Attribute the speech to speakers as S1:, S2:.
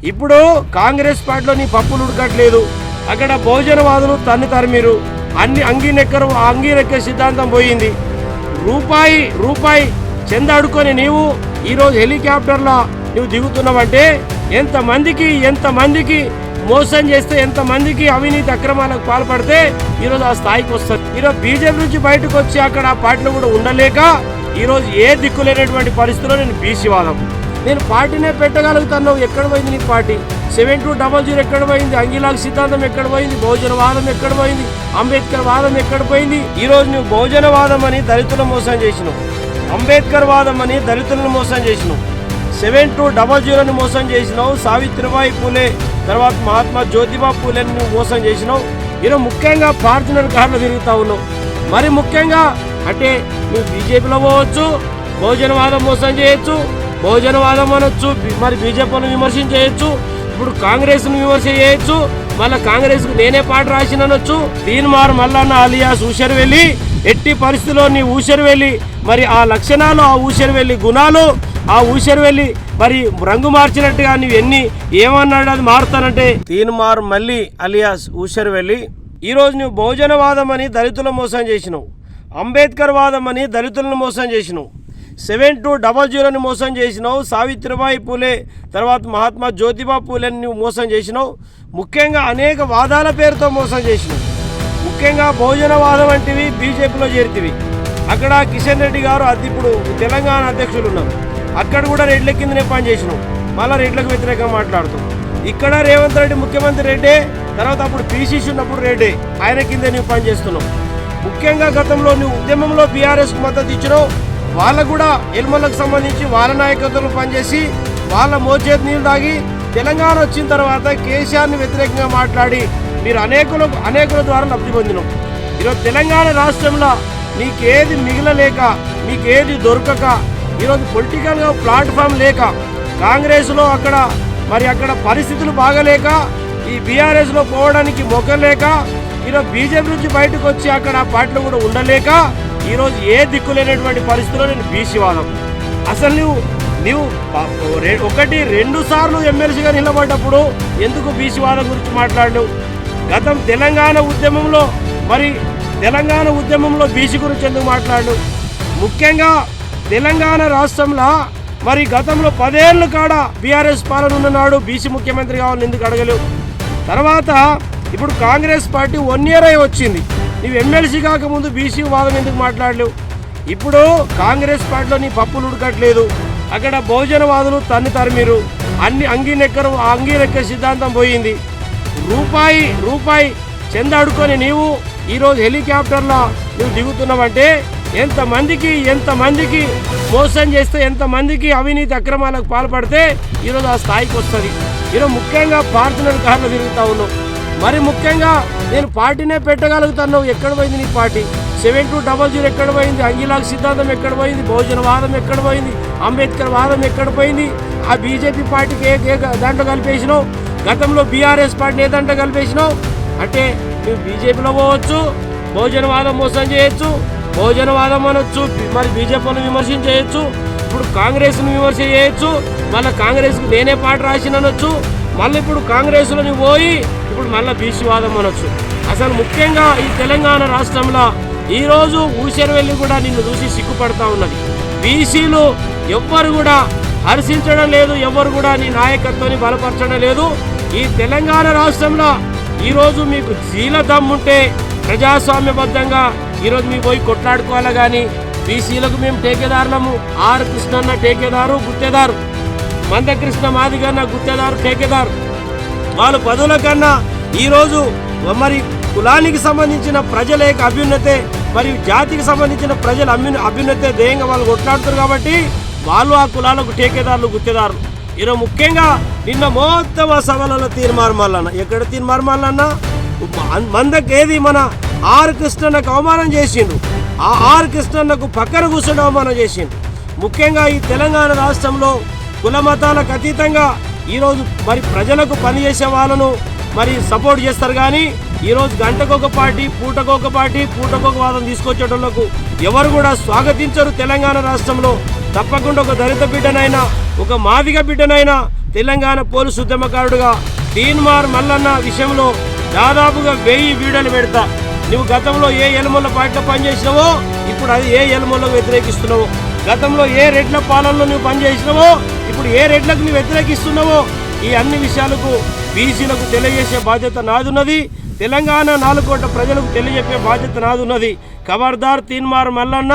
S1: ఇప్పుడు కాంగ్రెస్ పార్టీలో నీ పప్పులు ఉడకట్లేదు. అక్కడ బహుజనవాదులు తరిమిరు. అన్ని అంగీనెక్కర సిద్ధాంతం పోయింది. రూపాయి చెంద అడుకొని నీవు ఈరోజు హెలికాప్టర్లో నువ్వు దిగుతున్నావంటే ఎంతమందికి మోసం చేస్తే, ఎంతమందికి అవినీతి అక్రమాలకు పాల్పడితే ఈరోజు ఆ స్థాయికి వస్తుంది. ఈరోజు బీజేపీ నుంచి బయటకు వచ్చి అక్కడ ఆ పార్టీలో కూడా ఉండలేక ఈరోజు ఏ దిక్కులేనటువంటి పరిస్థితుల్లో నేను బీసీ వాదం, నేను పార్టీనే పెట్టగలుగుతాను. ఎక్కడ పోయింది నీ పార్టీ? 7200 ఎక్కడ పోయింది? అంగిలాగ్ సిద్ధాంతం ఎక్కడ పోయింది? బహుజన వాదం ఎక్కడ పోయింది? అంబేద్కర్ వాదం ఎక్కడ పోయింది? ఈరోజు నువ్వు బహుజన వాదం అని దళితులను మోసం చేసినావు, అంబేద్కర్ వాదం అని దళితులను మోసం చేసినావు, 7200 మోసం చేసినావు, సావిత్రిబాయి పూలే తర్వాత మహాత్మా జ్యోతిబా పూలేని నువ్వు మోసం చేసినావు. ఈరోజు ముఖ్యంగా ఫార్చునర్ కార్లు తిరుగుతా ఉన్నావు. మరి ముఖ్యంగా అంటే నువ్వు బీజేపీలో పోవచ్చు, బహుజనవాదం మోసం చేయొచ్చు, బహుజనవాదం అనొచ్చు, మరి బీజేపీని విమర్శించవచ్చు, ఇప్పుడు కాంగ్రెస్ను విమర్శ చేయొచ్చు, మళ్ళీ కాంగ్రెస్కు నేనే పాట రాసినొచ్చు. తీన్మార్ మల్లన్న అలియాస్ ఊసరవెల్లి ఎట్టి పరిస్థితుల్లో నీ ఊసరవెల్లి మరి ఆ లక్షణాలు, ఆ ఊసరవెల్లి గుణాలు, ఆ ఊసరవెల్లి మరి రంగు మార్చినట్టుగా నువ్వు ఏమన్నాడు అది మారుతానంటే తీన్మార్ మల్లి అలియాస్ ఊసరవెల్లి ఈరోజు నువ్వు బహుజనవాదం అని దళితులను మోసం చేసినావు, అంబేద్కర్ వాదం అని దళితులను మోసం చేసినావు, 7200 మోసం చేసినావు, సావిత్రిబాయి పూలే తర్వాత మహాత్మా జ్యోతిబా పూలేని నువ్వు మోసం చేసినావు. ముఖ్యంగా అనేక వాదాల పేరుతో మోసం చేసినావు. ముఖ్యంగా బహుజనవాదం వంటివి బీజేపీలో చేరితివి. అక్కడ కిషన్ రెడ్డి గారు ఇప్పుడు తెలంగాణ అధ్యక్షులు ఉన్నారు, అక్కడ కూడా రెడ్ల కిందనే పనిచేసినావు, మళ్ళీ రెడ్లకు వ్యతిరేకంగా మాట్లాడుతావు. ఇక్కడ రేవంత్ రెడ్డి ముఖ్యమంత్రి రెడ్డే, తర్వాత అప్పుడు పీసీసీ ఉన్నప్పుడు రెడ్డే, ఆయన కింద నువ్వు పనిచేస్తున్నావు. ముఖ్యంగా గతంలో నువ్వు ఉద్యమంలో బీఆర్ఎస్కు మద్దతు ఇచ్చినావు. వాళ్ళకు కూడా ఎల్మలకు సంబంధించి వాళ్ళ నాయకత్వంలో పనిచేసి వాళ్ళ మోచేతి నీళ్ళు తాగి తెలంగాణ వచ్చిన తర్వాత కేసీఆర్ని వ్యతిరేకంగా మాట్లాడి మీరు అనేకుల ద్వారా లబ్ధి పొందినాం. ఈరోజు తెలంగాణ రాష్ట్రంలో నీకేది మిగిలలేక, నీకేది దొరకక, ఈరోజు పొలిటికల్గా ప్లాట్ఫామ్ లేక, కాంగ్రెస్లో అక్కడ పరిస్థితులు బాగలేక, ఈ బీఆర్ఎస్లో పోవడానికి మొక్కం లేక, ఈరోజు బీజేపీ నుంచి బయటకు వచ్చి అక్కడ ఆ పార్టీలో కూడా ఉండలేక ఈరోజు ఏ దిక్కులేనటువంటి పరిస్థితుల్లో నేను బీసీ వాదం. అసలు నువ్వు 1-2 సార్లు ఎమ్మెల్సీగా నిలబడ్డప్పుడు ఎందుకు బీసీ వాదం గురించి మాట్లాడలేవు? గతం తెలంగాణ ఉద్యమంలో బీసీ గురించి ఎందుకు మాట్లాడలేవు? ముఖ్యంగా తెలంగాణ రాష్ట్రంలో మరి గతంలో 10 ఏళ్ళు కాడ బీఆర్ఎస్ పాలన ఉన్ననాడు బీసీ ముఖ్యమంత్రి కావాలని ఎందుకు అడగలేవు? తర్వాత ఇప్పుడు కాంగ్రెస్ పార్టీ 1 ఇయర్ అయి వచ్చింది, నువ్వు ఎమ్మెల్సీ కాకముందు బీసీ వాదం ఎందుకు మాట్లాడలేవు? ఇప్పుడు కాంగ్రెస్ పార్టీలో నీ పప్పులు ఉడకట్లేదు. అక్కడ బహుజనవాదులు తరిమిరు. అన్ని అంగీనెక్కర సిద్ధాంతం పోయింది. రూపాయి చెంద అడుకొని నీవు ఈరోజు హెలికాప్టర్లో నువ్వు దిగుతున్నావంటే ఎంతమందికి మోసం చేస్తే, ఎంతమందికి అవినీతి అక్రమాలకు పాల్పడితే ఈరోజు ఆ స్థాయికి వస్తుంది. ఈరోజు ముఖ్యంగా ఫార్చునర్ కార్లు తిరుగుతా ఉన్నావు. మరి ముఖ్యంగా నేను పార్టీనే పెట్టగలుగుతాను. ఎక్కడ పోయింది నీ పార్టీ? 7200 ఎక్కడ పోయింది? అంగిలాగ్ సిద్ధాంతం ఎక్కడ పోయింది? బహుజన వాదం ఎక్కడ పోయింది? అంబేద్కర్ వాదం ఎక్కడ పోయింది? ఆ బీజేపీ పార్టీకి ఏ దాంట్లో కలిపేసినావు? గతంలో బీఆర్ఎస్ పార్టీని ఏ దాంట్లో కలిపేసినావు? అంటే నువ్వు బీజేపీలో పోవచ్చు, బహుజనవాదం మోసం చేయొచ్చు, బహుజనవాదం అనొచ్చు, మరి బీజేపీని విమర్శించవచ్చు, ఇప్పుడు కాంగ్రెస్ను విమర్శ చేయొచ్చు, మళ్ళీ కాంగ్రెస్కు నేనే పాట రాసినొచ్చు, మళ్ళీ ఇప్పుడు కాంగ్రెస్లో నువ్వు పోయి ఇప్పుడు మళ్ళీ బీసీ వాదం అనొచ్చు. అసలు ముఖ్యంగా ఈ తెలంగాణ రాష్ట్రంలో ఈరోజు ఊసరవెల్లి కూడా నిన్ను చూసి సిగ్గుపడతా ఉన్నది. బీసీలు ఎవ్వరు కూడా హర్షించడం లేదు, ఎవరు కూడా నీ నాయకత్వాన్ని బలపరచడం లేదు. ఈ తెలంగాణ రాష్ట్రంలో ఈరోజు మీకు శీల దమ్ముంటే ప్రజాస్వామ్యబద్ధంగా ఈరోజు మీ పోయి కొట్లాడుకోవాలి. కానీ బీసీలకు మేము టేకేదారులము, ఆర్ కృష్ణన్న టేకేదారు, గుత్తేదారు, మందకృష్ణ మాదిగన్న గుత్తేదారు, టేకేదారు, వాళ్ళు పదవుల కన్నా ఈరోజు మరి కులానికి సంబంధించిన ప్రజల యొక్క అభ్యున్నతే, మరియు జాతికి సంబంధించిన ప్రజల అభ్యున్నతే ధ్యేయంగా వాళ్ళు కొట్లాడుతారు. కాబట్టి వాళ్ళు ఆ కులాలకు టేకేదారులు, గుత్తేదారులు. ఈరోజు ముఖ్యంగా నిన్న మొత్తం ఆ సభలలో తీర్మార్ మల్లన్న, ఎక్కడ తీర్మార్ మల్లన్న మందకేది మన ఆర్ కృష్ణన్నకు అవమానం చేసిండు, ఆ ఆర్ కృష్ణన్నకు పక్కన కూర్చొని అవమానం చేసిండు. ముఖ్యంగా ఈ తెలంగాణ రాష్ట్రంలో కుల మతాలకు అతీతంగా ఈరోజు మరి ప్రజలకు పనిచేసే వాళ్ళను మరి సపోర్ట్ చేస్తారు. కానీ ఈరోజు గంటకొక పార్టీ, పూటకొక పార్టీ, పూటకొక వాదం తీసుకొచ్చేటోళ్లకు ఎవరు కూడా స్వాగతించరు. తెలంగాణ రాష్ట్రంలో తప్పకుండా ఒక దళిత బిడ్డనైనా, ఒక మాదిగ బిడ్డనైనా తెలంగాణ పోలీసు ఉద్యమకారుడుగా తీన్మార్ మల్లన్న విషయంలో దాదాపుగా 1000 వీడియోలు పెడతా. నువ్వు గతంలో ఏ ఎలుమల పార్టీలో పనిచేసినావో ఇప్పుడు అది ఏ ఎలుమలకు వ్యతిరేకిస్తున్నావో, గతంలో ఏ రెడ్ల పాలనలో నువ్వు పనిచేసినావో ఇప్పుడు ఏ రెడ్లకు నువ్వు వ్యతిరేకిస్తున్నావో, ఈ అన్ని విషయాలకు బీసీలకు తెలియజేసే బాధ్యత నాదున్నది. తెలంగాణ 4 కోట్ల ప్రజలకు తెలియజెప్పే బాధ్యత నాదున్నది. ఖబర్దార్ తీన్మార్ మల్లన్న